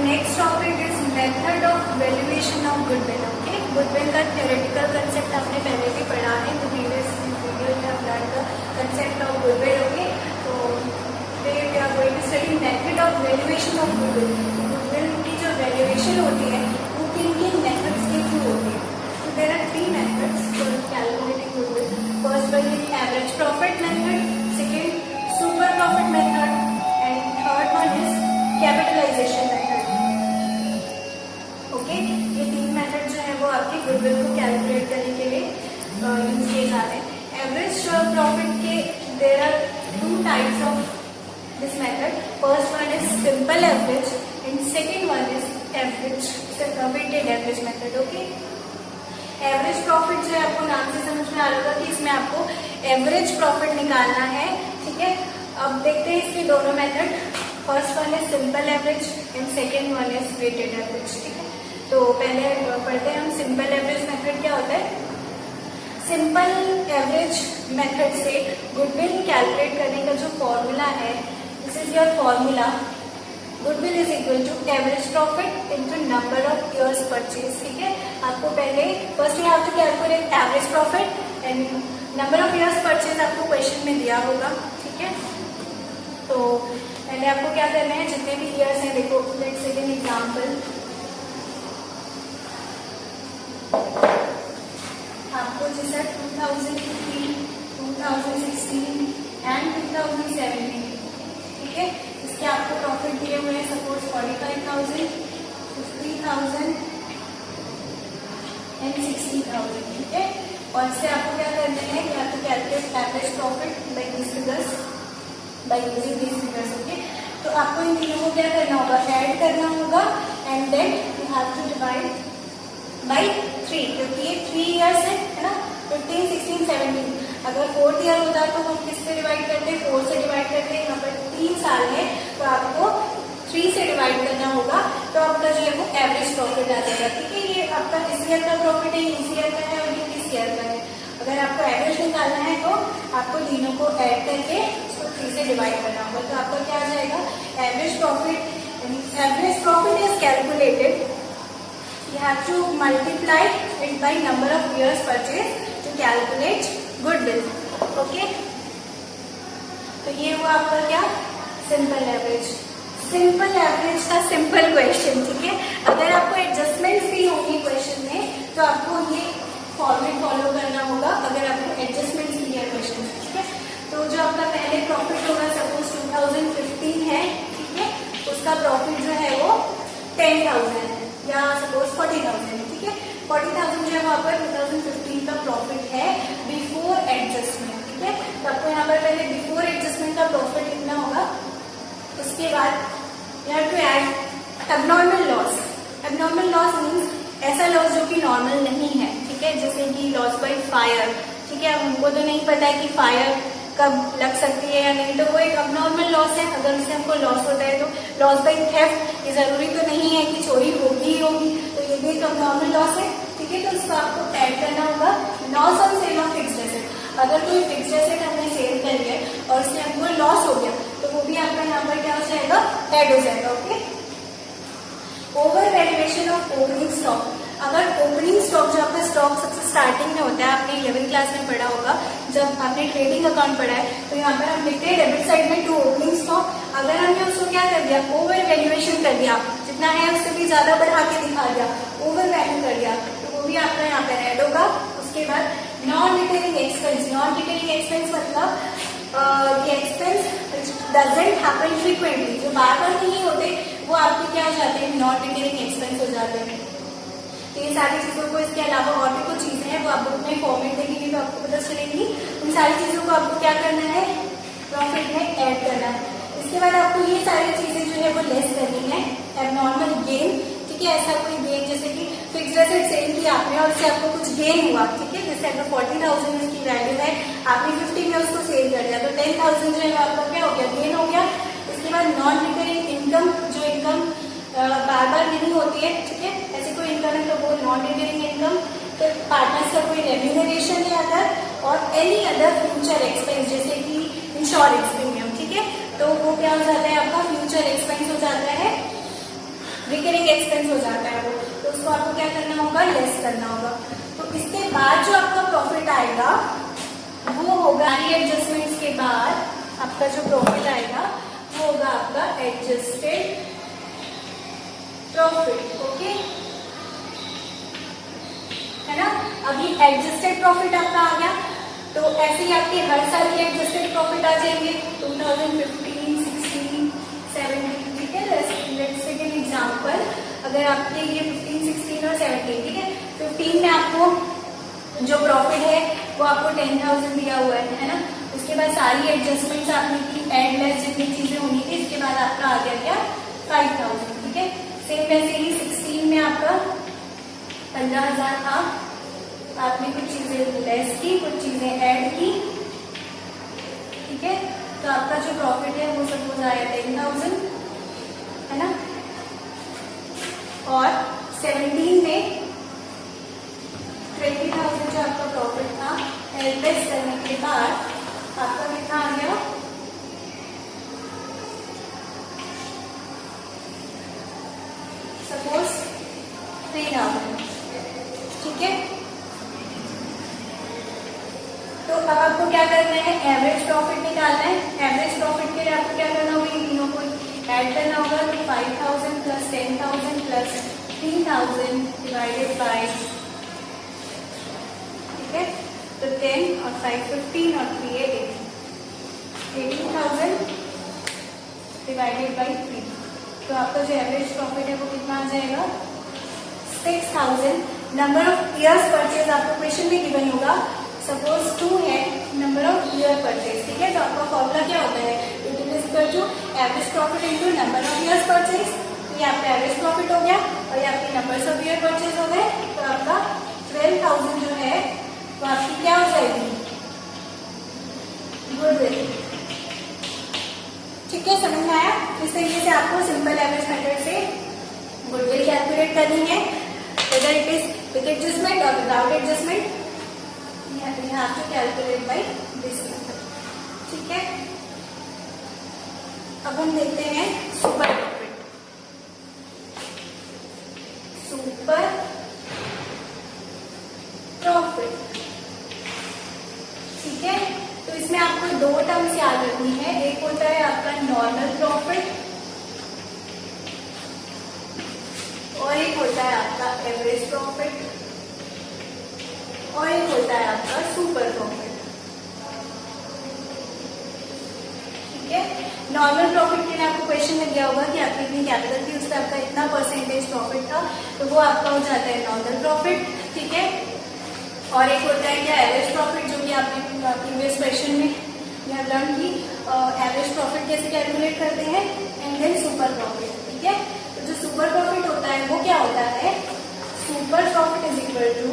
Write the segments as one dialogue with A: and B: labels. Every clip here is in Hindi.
A: Next topic is method of valuation of goodwill. Okay, goodwill का थ्योरेटिकल कंसेप्ट आपने पहले भी पढ़ा है. तो प्रीवियस वीडियो में हमने the concept of goodwill. Okay, तो we are going to study method of valuation of goodwill. Goodwill की जो वैल्यूएशन होती है वो किन किन मेथड्स के थ्रू होती है. तो there are 3 methods for calculating goodwill. First one is average profit method, second super profit method, and third one is capitalisation method. Okay, ये 3 मेथड जो है वो आपके गुडविल को कैलकुलेट करने के लिए यूज किए जाते हैं. एवरेज प्रॉफिट के there are 2 types of this method. First one is simple average and second one is average weighted average method. Okay, average profit जो है आपको नाम से समझ में आ रहा होगा कि इसमें आपको एवरेज प्रॉफिट निकालना है. ठीक है, अब देखते हैं इसके दोनों method. First one is simple average and second one is weighted average. ठीक है, तो पहले पढ़ते हैं हम सिंपल एवरेज मेथड क्या होता है. सिंपल एवरेज मेथड से गुडविल कैलकुलेट करने का जो फॉर्मूला है, this is your formula. Goodwill is equal to average profit into number of years purchase. ठीक है, आपको पहले first you have to calculate average profit and number of years purchase आपको क्वेश्चन में दिया होगा. ठीक है, तो पहले आपको क्या करना है, जितने भी ईयर्स हैं, देखो लेट्स टेक एन एग्जांपल. आपको जैसा 2015, 2016 एंड 2017. ठीक है, इसके आपको प्रॉफिट दिए हुए हैं सपोज 45,000, 50,000 एंड 60,000. ठीक है, और इससे आपको क्या करना है कि आपको calculate average profit by this figures, by using this figures. Okay, तो आपको इन तीनों को क्या करना होगा, ऐड करना होगा and then you have to divide by 3, क्योंकि ये 3 ईयर्स है ना, 15, 16, 17. अगर 4th ईयर होता तो हम किससे डिवाइड करते हैं, 4 से डिवाइड करते हैं. यहाँ पर 3 साल है तो आपको 3 से डिवाइड करना होगा, तो आपका जो है वो एवरेज प्रॉफिट आ जाएगा. ठीक है, ये आपका इस ईयर का प्रॉफिट है, इस ईयर का है और ये इस ईयर का है. अगर आपको एवरेज निकालना है तो आपको तीनों को ऐड करके उसको 3 से डिवाइड करना होगा. तो आपका क्या आ जाएगा, average profit. Average profit is calculated, you have to multiply it by number of years purchase to calculate goodwill. Okay, तो ये हुआ आपका क्या, सिंपल एवरेज. सिंपल एवरेज का सिंपल क्वेश्चन. ठीक है, अगर आपको एडजस्टमेंट्स भी होंगी क्वेश्चन में तो आपको ये फॉर्मेट फॉलो करना होगा अगर आपको एडजस्टमेंट्स दिया क्वेश्चन. ठीक है, तो जो आपका पहले प्रॉफिट होगा सपोज 2015 है. ठीक है, उसका प्रॉफिट जो है वो 10,000 है या सपोज 40,000. ठीक है, 40,000 जो है वहाँ पर 2015 का प्रॉफिट है बिफोर एडजस्टमेंट. ठीक है, तो आपको यहाँ पर पहले बिफोर एडजस्टमेंट का प्रॉफिट लिखना होगा. उसके बाद you have to add abnormal loss. Abnormal loss means ऐसा लॉस जो कि नॉर्मल नहीं है. ठीक है, जैसे कि लॉस बाय फायर. ठीक है, हमको तो नहीं पता है कि फायर कब लग सकती है या नहीं, तो वो एक अबनॉर्मल लॉस है. अगर उससे हमको लॉस होता है तो लॉस बाय थेफ्ट, ये जरूरी तो नहीं है कि चोरी होगी ही होगी, तो ये भी एक अबनॉर्मल लॉस है. ठीक है, तो उसको आपको ऐड करना होगा. Loss on sale of fixed asset, अगर कोई फिक्स्ड एसेट हमने सेल कर लिया और उससे हमको लॉस हो गया तो वो भी आपका यहाँ पर क्या हो जाएगा, ऐड हो जाएगा. Okay, over valuation of opening stock. अगर ओपनिंग स्टॉक, जो आपका स्टॉक सबसे स्टार्टिंग में होता है, आपने 11th क्लास में पढ़ा होगा जब आपने ट्रेडिंग अकाउंट पढ़ा है, तो यहाँ पर हम लिखते हैं डेबिट साइड में टू ओपनिंग स्टॉक. अगर हमने उसको क्या कर दिया, ओवर वैल्यूएशन कर दिया, जितना है उससे भी ज्यादा बढ़ा के दिखा दिया, ओवर वैल्यू कर दिया, तो वो भी आपका यहाँ पर ऐड होगा. उसके बाद non recurring expense. Non recurring expense मतलब ये एक्सपेंस डजंट हैपन फ्रीक्वेंटली, जो बार बार नहीं होते वो आपके क्या हो जाते हैं, नॉन रिकरिंग एक्सपेंस हो जाते हैं. तो ये सारी चीजों को, इसके अलावा और भी कुछ चीजें हैं वो आप बुक में फॉर्मेट देखेंगे तो आपको पता चलेंगी. उन सारी चीजों को आपको क्या करना है, प्रॉफिट में ऐड करना है. इसके बाद आपको ये सारी चीजें जो है वो लेस करनी है. Abnormal gain. ठीक है, ऐसा कोई गेन जैसे कि फिक्स्ड एसेट सेल किया आपने और उससे आपको कुछ गेन हुआ. ठीक है, जैसे अगर 40,000 इसकी वैल्यू है, आपने 50 में उसको सेल कर दिया तो 10,000 जो है आपका क्या हो गया, गेन हो गया. इसके बाद नॉन रिकरिंग इनकम, जो इनकम बार बार नहीं होती है. ठीक है, ऐसे कोई इनकम है तो वो नॉन रिकरिंग इनकम. फिर पार्टनर्स का कोई रेम्यूनरेशन है अगर, और एनी अदर फ्यूचर एक्सपेंस जैसे कि इंश्योरेंस प्रीमियम. ठीक है, तो वो क्या हो जाता है, आपका फ्यूचर एक्सपेंस हो जाता है. रिकरिंग एक्सपेंस हो जाता है वो, तो उसको आपको क्या करना होगा, लेस करना होगा। तो इसके बाद जो आपका प्रॉफिट आएगा वो होगा, एडजस्टमेंट्स के बाद आपका जो प्रॉफिट आएगा वो होगा आपका एडजस्टेड प्रॉफिट। ओके है ना। अभी एडजस्टेड प्रॉफिट आपका आ गया, तो ऐसे ही आपके हर साल के एडजस्टेड प्रॉफिट आ जाएंगे 2015, 16, 17, ठीक है। लेट्स टेक एन एग्जांपल, अगर आपके ये 15, 16 और 17, ठीक है, 15 में आपको जो प्रॉफिट है वो आपको 10,000 दिया हुआ है ना। उसके बाद सारी एडजस्टमेंट्स आपने की, एड लेस जितनी चीजें होनी थी, इसके बाद आपका आ गया क्या, 5,000, ठीक है। सेम वैसे ही 16 में आपका 15,000 था, आपने कुछ चीजें लेस की, कुछ चीजें ऐड की, ठीक है। तो आपका जो प्रॉफिट है वो सपोज आया 10,000, है ना। और 17 में 20,000 जो आपका प्रॉफिट था, एडजस्ट करने के बाद आपका कितना आ गया, सपोज 3,000, ठीक है। तो अब आपको क्या करना है, एवरेज प्रॉफिट निकालना है। एवरेज प्रॉफिट के लिए आपको क्या करना होगा, इन तीनों को ऐड करना होगा। तो 5,000 प्लस 10,000 प्लस 3,000 डिवाइडेड बाय, ठीक है। तो 10 और 5 15 और 3 18,000 डिवाइडेड बाई 3। तो आपका जो एवरेज प्रॉफिट है वो कितना आ जाएगा, 6,000। नंबर ऑफ ईयर्स परचेज आपको क्वेश्चन में गिवन होगा, सपोज 2 है नंबर ऑफ ईयर परचेज, ठीक है। तो आपका फॉर्मूला क्या होता है, it is equal to average profit into number of years purchase. तो ये आपका एवरेज प्रॉफिट हो गया और ये आपके नंबर्स ऑफ ईयर परचेज हो गए। तो आपका 12,000 जो है वो आपकी क्या हो जाएगी, गुडविल, ठीक है। समझ में आया। इस तरीके से आपको सिंपल एवरेज मेथड से गुडविल कैलकुलेट करनी है, whether it is with adjustment or without adjustment, you have to calculate by this method, ठीक है। अब हम देखते हैं सुपर प्रॉफिट। सुपर प्रॉफिट, ठीक है। तो इसमें आपको दो टर्म्स याद रखनी है, एक होता है आपका नॉर्मल प्रॉफिट और एक होता है आपका एवरेज प्रॉफिट और एक होता है आपका सुपर प्रॉफिट, ठीक है। नॉर्मल प्रॉफिट के लिए आपको क्वेश्चन में दिया होगा कि आपकी इतनी कैपिटल थी, उस पर आपका इतना परसेंटेज प्रॉफिट था, तो वो आपका हो जाता है नॉर्मल प्रॉफिट, ठीक है। और एक होता है क्या, एवरेज प्रॉफिट, जो कि आपने प्रीवियस क्वेश्चन में लर्न की, एवरेज प्रॉफिट कैसे कैलकुलेट करते हैं, एंड देन सुपर प्रॉफिट, ठीक है। तो जो सुपर प्रॉफिट होता है वो क्या होता है, super profit is equal to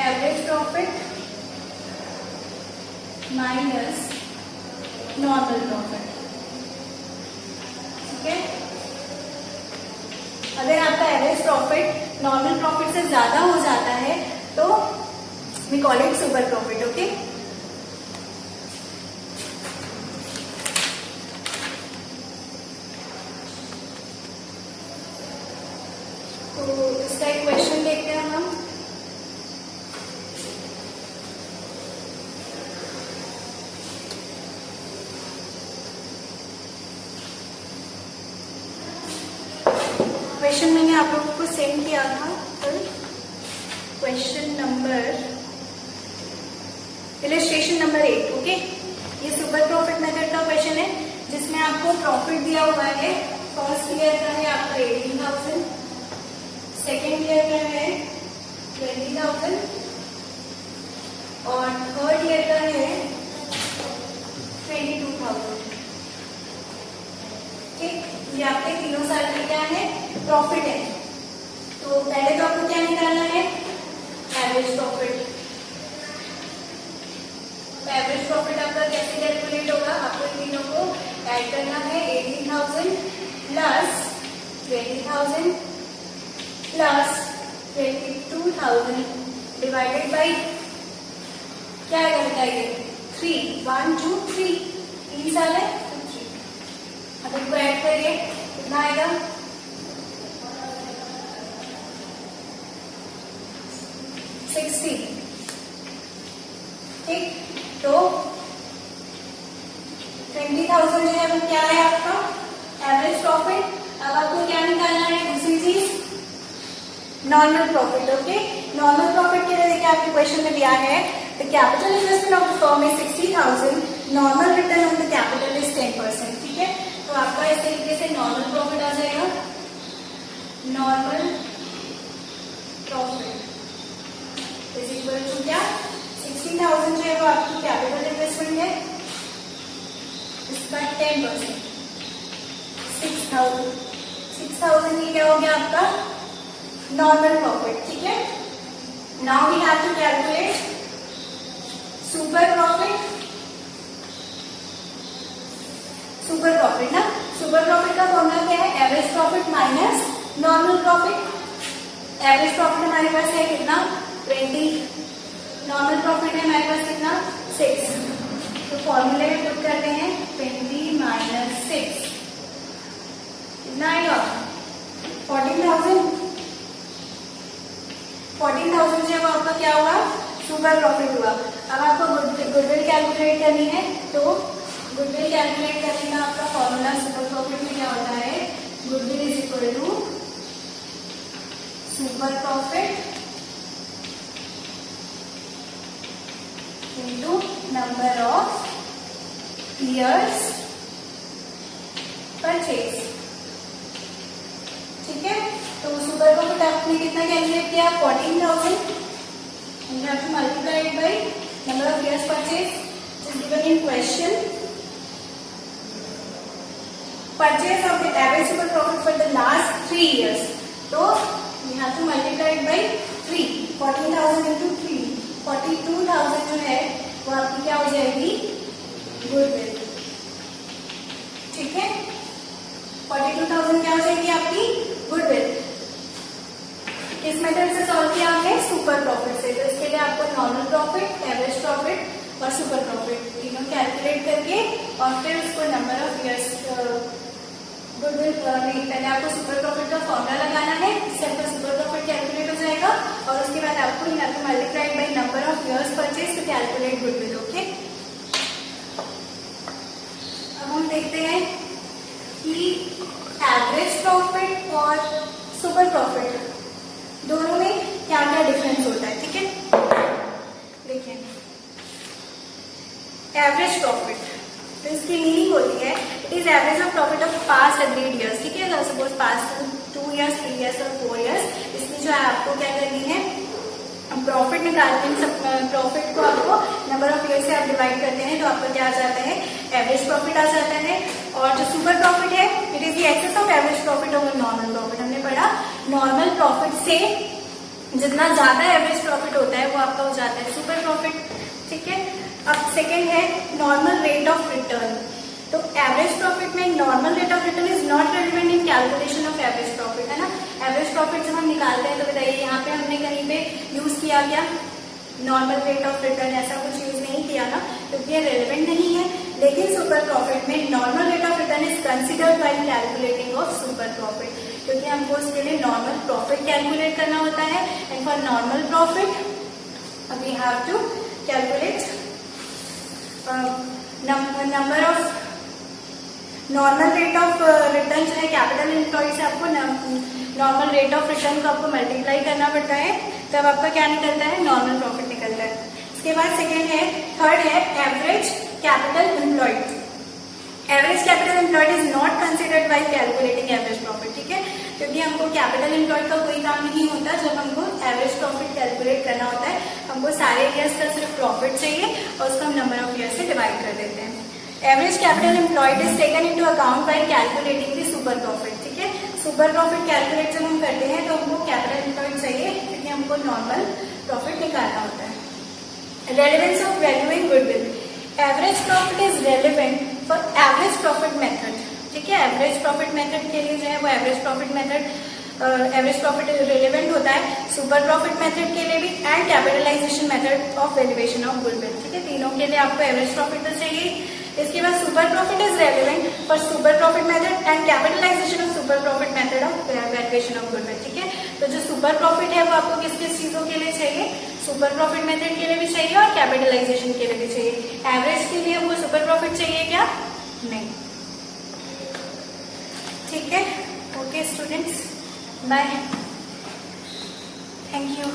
A: average profit minus normal profit, ठीक है। अगर आपका एवरेज प्रॉफिट नॉर्मल प्रॉफिट से ज्यादा हो जाता है तो we call it super profit, okay. तो इसका एक क्वेश्चन देखते हैं हम। क्वेश्चन मैंने आप लोगों को सेंड किया था कल, question number illustration number 8, okay. ये सुपर प्रॉफिट मेथड का क्वेश्चन है जिसमें आपको प्रॉफिट दिया हुआ है। फर्स्ट ईयर का है आपका 18,000, सेकेंड ईयर का है 20,000 और थर्ड ईयर का है 22,000, ठीक। ये आपके तीनों साल में क्या है, प्रॉफिट है। तो पहले तो आपको क्या निकालना है, एवरेज प्रॉफिट। एवरेज प्रॉफिट आपका कैसे कैलकुलेट होगा, आपको इन तीनों को ऐड करना है, 18,000 प्लस 20,000 प्लस 22,000 डिवाइडेड बाई क्या करता है ये 3, 1 2 3, 3 साल है अब इसको ऐड करिए, कितना आएगा? 60। ठीक, तो 20,000 जो है वो क्या है आपका एवरेज प्रॉफिट। अब आपको क्या निकालना है? दूसरी चीज normal profit. Okay, normal profit के लिए देखिए आपके क्वेश्चन में दिया है the capital investment of the firm is 60,000, normal return on the capital is 10%। ठीक है, तो आपका इस तरीके से नॉर्मल प्रॉफिट आ जाएगा। Normal profit is equal to क्या? 60,000 जो है वो आपकी कैपिटल इन्वेस्टमेंट है, इसका 10%। 6,000 ये क्या हो गया आपका नॉर्मल प्रॉफिट। ठीक है, now we have to calculate super profit. Super profit ना, सुपर प्रॉफिट का फॉर्मूला क्या है? Average profit minus normal profit. Average profit हमारे पास है कितना? 20, नॉर्मल प्रॉफिट है हमारे पास कितना? 6। तो फॉर्मूले में पुट करते हैं 20 माइनस 6, कितना आएगा? 14,000। 14,000 जो है वो आपका क्या हुआ? सुपर प्रॉफिट हुआ। अब आपको गुडविल कैलकुलेट करनी है, तो गुडविल कैलकुलेट करने का आपका फॉर्मूला सुपर प्रॉफिट में क्या होता है? Goodwill is equal to super profit into number of years purchase. ठीक है, तो सुपर प्रॉफिट आपने कितना कैलकुलेट किया? 14,000 and you have to multiply it by number of years purchase which is given in question. Purchase of the average super profit for the last 3 years. So we have to multiply it by 3. 14,000 into 3, 42,000 जो है वो आपकी क्या हो जाएगी? गुडविल। ठीक है, 42,000 क्या हो जाएगी आपकी? गुडविल। किस मेथड से सॉल्व किया हमने? सुपर प्रॉफिट से। तो इसके लिए आपको नॉर्मल प्रॉफिट, एवरेज प्रॉफिट और सुपर प्रॉफिट तीनों कैलकुलेट करके और फिर उसको नंबर ऑफ ईयर्स गुडविल नहीं, पहले आपको सुपर प्रॉफिट का फॉर्मूला लगाना है, इससे आपका सुपर प्रॉफिट कैलकुलेट हो जाएगा और उसके बाद आपको यहाँ पे multiplied by number of years purchase to calculate goodwill. Okay, अब हम देखते हैं कि एवरेज प्रॉफिट और सुपर प्रॉफिट दोनों में क्या क्या डिफरेंस होता है। ठीक है, देखिए एवरेज प्रॉफिट, तो इसकी मीनिंग होती है it is average of profit of past agreed years. ठीक है, सपोज पास्ट 2 years, 3 years और 4 years, इसमें जो है आपको क्या करनी है? प्रॉफिट निकालते हैं। प्रॉफिट को आपको नंबर ऑफ ईयर से आप डिवाइड करते हैं तो आपका क्या आ जाता है? एवरेज प्रॉफिट आ जाता है। और जो सुपर प्रॉफिट है it is the excess of average profit over normal profit. हमने पढ़ा नॉर्मल प्रॉफिट से जितना ज्यादा एवरेज प्रॉफिट होता है वो आपका हो जाता है सुपर प्रॉफिट। ठीक है, अब सेकेंड है नॉर्मल रेट ऑफ रिटर्न। तो एवरेज प्रॉफिट में normal rate of return is not relevant in calculation of average profit, है ना। एवरेज प्रॉफिट जब हम निकालते हैं तो बताइए यहाँ पे हमने कहीं पे यूज किया क्या नॉर्मल रेट ऑफ रिटर्न? ऐसा कुछ यूज नहीं किया ना, क्योंकि ये रेलिवेंट नहीं है। लेकिन सुपर प्रॉफिट में normal rate of return is considered while calculating of super profit, क्योंकि हमको उसके लिए नॉर्मल प्रॉफिट कैलकुलेट करना होता है। And for normal profit we have to calculate number of normal rate of return जो है कैपिटल एम्प्लॉय से आपको नॉर्मल रेट ऑफ रिटर्न को आपको मल्टीप्लाई करना पड़ता है, तब आपका क्या निकलता है? नॉर्मल प्रॉफिट निकलता है। इसके बाद सेकेंड है, थर्ड है average capital employed. Average capital employed is not considered bye calculating average profit. ठीक है, क्योंकि हमको कैपिटल एम्प्लॉयड का कोई काम नहीं होता जब हमको एवरेज प्रॉफिट कैलकुलेट करना होता है। हमको सारे ईयर्स का सिर्फ प्रॉफिट चाहिए और उसको हम नंबर ऑफ ईयर से डिवाइड कर देते हैं। Average capital employed is taken into account by calculating the super profit. ठीक है, सुपर प्रॉफिट कैलकुलेट जब हम करते हैं तो हमको कैपिटल एम्प्लॉयड चाहिए क्योंकि हमको नॉर्मल प्रॉफिट निकालना होता है। Relevance of valuing goodwill. Average profit is relevant for average profit method. ठीक है, एवरेज प्रॉफिट मेथड के लिए जो है वो average profit method average profit relevant होता है, सुपर प्रॉफिट मेथड के लिए भी, and capitalisation method of valuation of goodwill. ठीक है, तीनों के लिए आपको एवरेज प्रॉफिट तो चाहिए। इसके बाद super profit is relevant for super profit method and capitalisation of super profit method of valuation of goodwill. ठीक है, तो जो सुपर प्रॉफिट है वो आपको किस किस चीजों के लिए चाहिए, सुपर प्रॉफिट मेथड के लिए भी चाहिए और कैपिटलाइजेशन के लिए भी चाहिए। एवरेज के लिए हमको सुपर प्रॉफिट चाहिए क्या, नहीं। ठीक है, okay students, bye, thank you.